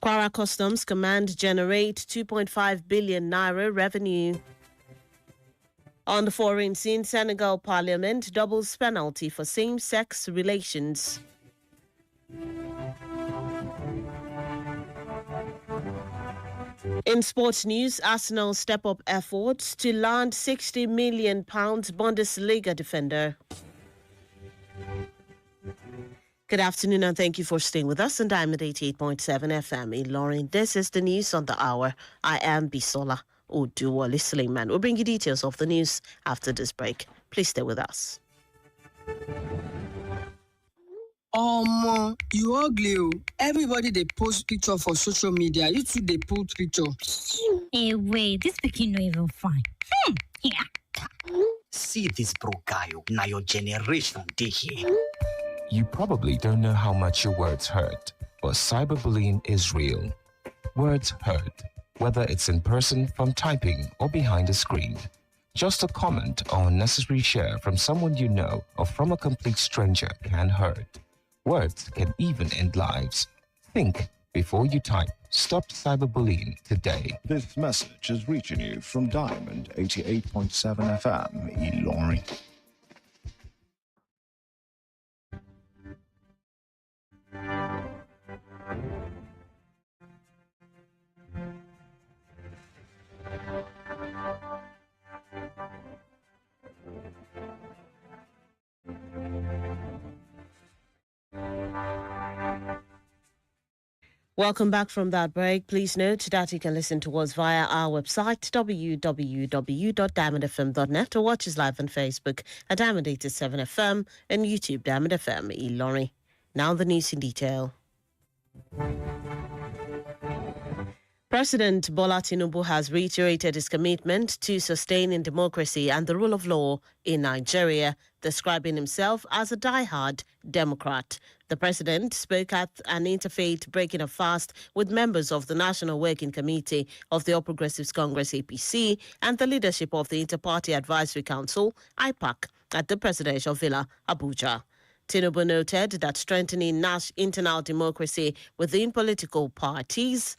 Kwara Customs Command generate 2.5 billion naira revenue. On the foreign scene, Senegal Parliament doubles penalty for same-sex relations. In sports news, Arsenal step up efforts to land £60 million Bundesliga defender. Good afternoon and thank you for staying with us on Diamond 88.7 FM in Lorraine. This is the news on the hour. I am Bisola Oduwole Suleiman. We'll bring you details of the news after this break. Please stay with us. You ugly. Everybody they post picture for social media. You too they put picture. Hey, wait, this pikin no even fine. Yeah. See this bro guy, now your generation dey here. You probably don't know how much your words hurt, but cyberbullying is real. Words hurt, whether it's in person, from typing, or behind a screen. Just a comment or unnecessary share from someone you know or from a complete stranger can hurt. Words can even end lives. Think before you type. Stop cyberbullying today. This message is reaching you from Diamond 88.7 FM, Ilorin. Welcome back from that break. Please note that you can listen to us via our website, www.diamondfm.net, or watch us live on Facebook at Diamond 87 FM and YouTube, Diamond FM, Ilorin. Now the news in detail. President Bola Tinubu has reiterated his commitment to sustaining democracy and the rule of law in Nigeria, describing himself as a die-hard Democrat. The president spoke at an interfaith breaking of fast with members of the National Working Committee of the All Progressives Congress APC and the leadership of the Inter-Party Advisory Council, IPAC, at the Presidential Villa, Abuja. Tinubu noted that strengthening internal democracy within political parties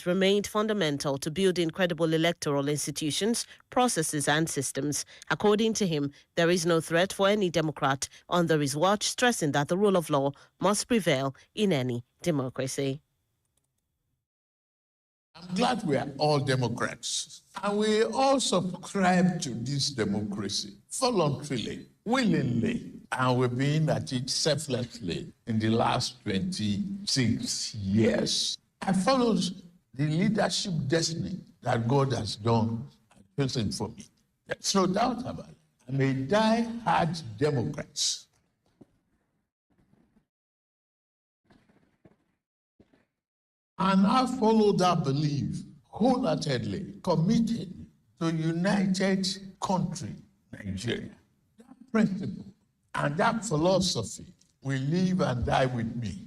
remained fundamental to building credible electoral institutions, processes and systems. According to him, there is no threat for any Democrat under his watch, stressing that the rule of law must prevail in any democracy. I'm glad we are all Democrats, and we all subscribe to this democracy voluntarily, willingly, and we've been at it selflessly in the last 26 years. I followed the leadership destiny that God has done and chosen for me. There's no doubt about it. I'm a die-hard Democrat. And I follow that belief wholeheartedly, committed to a united country, Nigeria. That principle and that philosophy will live and die with me.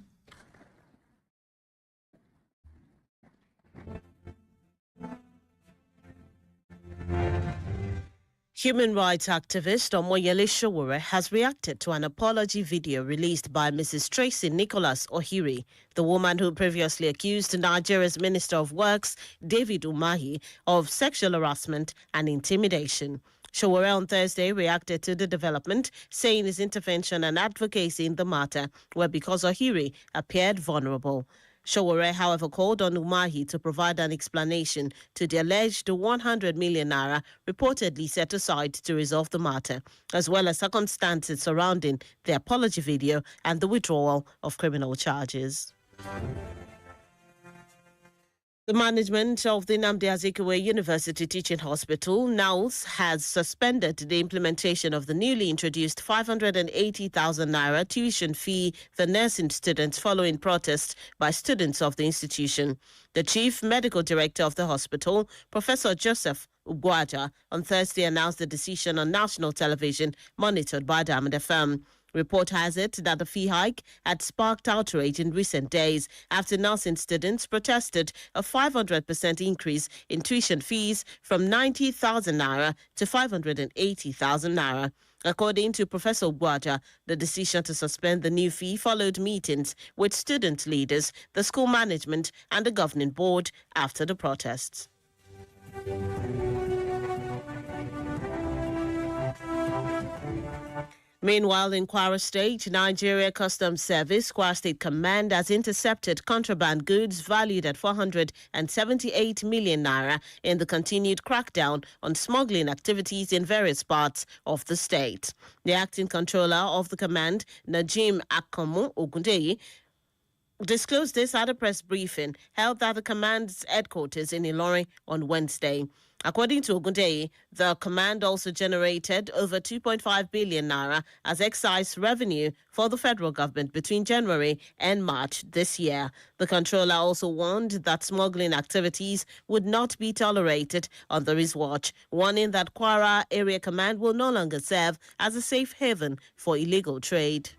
Human rights activist Omoyele Sowore has reacted to an apology video released by Mrs. Tracy Nicholas Ohiri, the woman who previously accused Nigeria's Minister of Works, David Umahi, of sexual harassment and intimidation. Sowore on Thursday reacted to the development, saying his intervention and advocacy in the matter were because Ohiri appeared vulnerable. Sowore, however, called on Umahi to provide an explanation to the alleged 100 million naira reportedly set aside to resolve the matter, as well as circumstances surrounding the apology video and the withdrawal of criminal charges. The management of the Nnamdi Azikiwe University Teaching Hospital, NAUS, has suspended the implementation of the newly introduced 580,000 naira tuition fee for nursing students following protests by students of the institution. The chief medical director of the hospital, Professor Joseph Ugwaja, on Thursday announced the decision on national television monitored by Diamond FM. Report has it that the fee hike had sparked outrage in recent days after nursing students protested a 500% increase in tuition fees from 90,000 naira to 580,000 naira. According to Professor Gwaja, the decision to suspend the new fee followed meetings with student leaders, the school management, and the governing board after the protests. Meanwhile, in Kwara State, Nigeria Customs Service, Kwara State Command has intercepted contraband goods valued at 478 million naira in the continued crackdown on smuggling activities in various parts of the state. The acting controller of the command, Najim Akomu Ogundeyi, disclosed this at a press briefing held at the command's headquarters in Ilorin on Wednesday. According to Ogundeyi, the command also generated over 2.5 billion naira as excise revenue for the federal government between January and March this year. The controller also warned that smuggling activities would not be tolerated under his watch, warning that Kwara Area Command will no longer serve as a safe haven for illegal trade.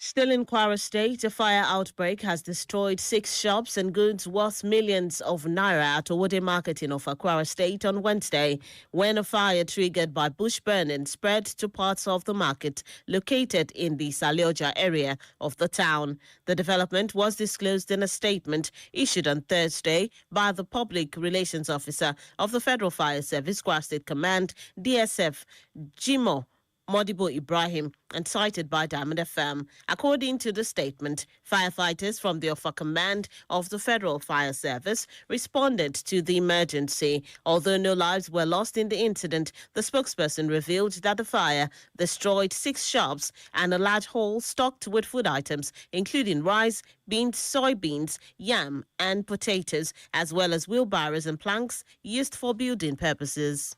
Still in Kwara State, a fire outbreak has destroyed 6 shops and goods worth millions of naira at Oduwole Market in Kwara State on Wednesday, when a fire triggered by bush burning spread to parts of the market located in the Salioja area of the town. The development was disclosed in a statement issued on Thursday by the Public Relations Officer of the Federal Fire Service, Kwara State Command, DSF, Jimo Modibo Ibrahim, and cited by Diamond FM. According to the statement, firefighters from the Offer Command of the Federal Fire Service responded to the emergency. Although no lives were lost in the incident, the spokesperson revealed that the fire destroyed 6 shops and a large hall stocked with food items, including rice, beans, soybeans, yam, and potatoes, as well as wheelbarrows and planks used for building purposes.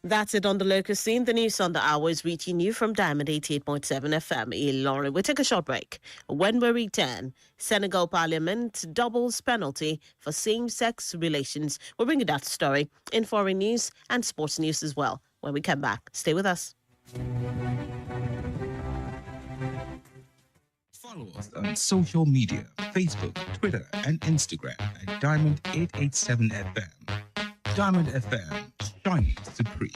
That's it on the local scene. The news on the hour is reaching you from Diamond 88.7 FM in Ilorin. We'll take a short break. When we return, Senegal Parliament doubles penalty for same-sex relations. We'll bring you that story in foreign news and sports news as well. When we come back, stay with us. Follow us on social media, Facebook, Twitter, and Instagram at Diamond 887 FM. Diamond FM, shining supreme.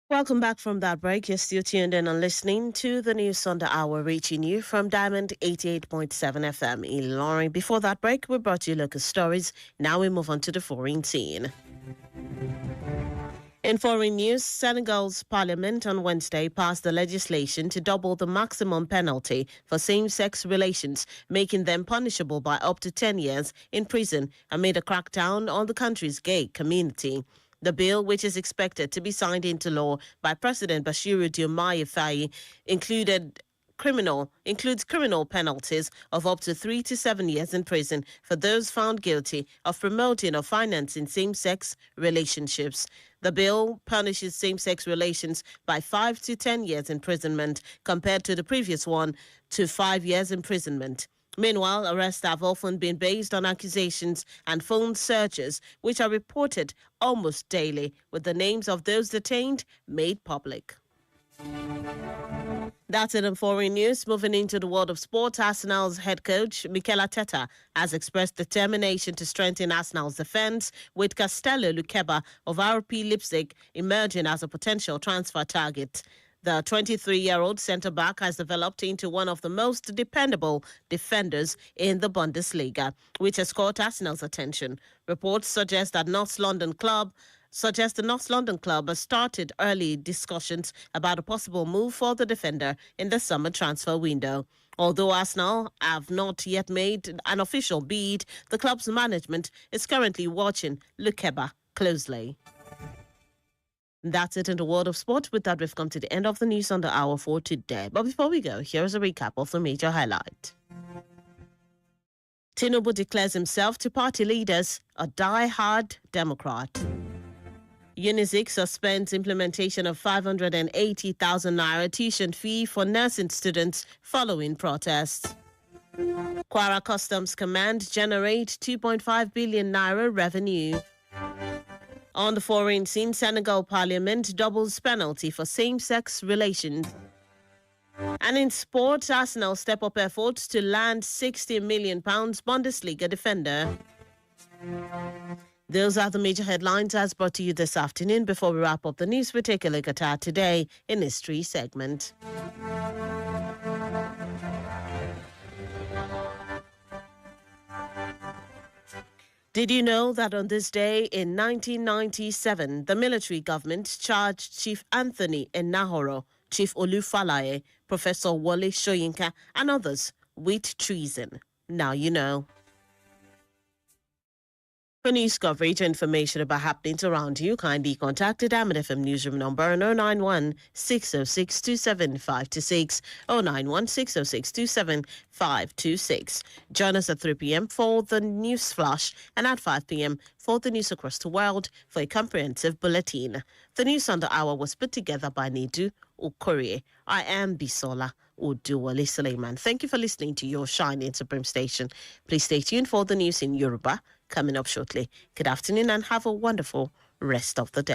Welcome back from that break. You're still tuned in and listening to the news on the hour, reaching you from Diamond 88.7 FM in Ilorin. Before that break, we brought you local stories. Now we move on to the foreign scene. In foreign news, Senegal's parliament on Wednesday passed the legislation to double the maximum penalty for same-sex relations, making them punishable by up to 10 years in prison amid a crackdown on the country's gay community. The bill, which is expected to be signed into law by President Bassirou Diomaye Faye, includes criminal penalties of up to 3 to 7 years in prison for those found guilty of promoting or financing same-sex relationships. The bill punishes same-sex relations by 5 to 10 years imprisonment compared to the previous one to 5 years imprisonment. Meanwhile, arrests have often been based on accusations and phone searches, which are reported almost daily, with the names of those detained made public. That's it in foreign news. Moving into the world of sport, Arsenal's head coach, Mikel Arteta, has expressed determination to strengthen Arsenal's defence, with Castello Lukeba of RP Leipzig emerging as a potential transfer target. The 23-year-old centre-back has developed into one of the most dependable defenders in the Bundesliga, which has caught Arsenal's attention. Reports suggest that the North London club has started early discussions about a possible move for the defender in the summer transfer window. Although Arsenal have not yet made an official bid, the club's management is currently watching Lukeba closely. That's it in the world of sport. With that, we've come to the end of the news on the hour for today. But before we go, here's a recap of the major highlight. Tinubu declares himself to party leaders a die-hard Democrat. Unizik suspends implementation of 580,000 naira tuition fee for nursing students following protests. Kwara Customs Command generate 2.5 billion naira revenue. On the foreign scene, Senegal Parliament doubles penalty for same-sex relations. And in sport, Arsenal step up efforts to land £60 million Bundesliga defender. Those are the major headlines as brought to you this afternoon. Before we wrap up the news, we take a look at our Today in History segment. Did you know that on this day in 1997, the military government charged Chief Anthony Enahoro, Chief Olufalaye, Professor Wole Soyinka, and others with treason? Now you know. For news coverage and information about happenings around you, kindly contact the Diamond FM newsroom number on 091 606 27526, 091 606 27526. Join us at 3 p.m. for the news flash and at 5 p.m. for the news across the world for a comprehensive bulletin. The news on the hour was put together by Nedu Okorie. I am Bisola Oduwole Suleiman. Thank you for listening to your Shining Supreme station. Please stay tuned for the news in Yoruba coming up shortly. Good afternoon and have a wonderful rest of the day.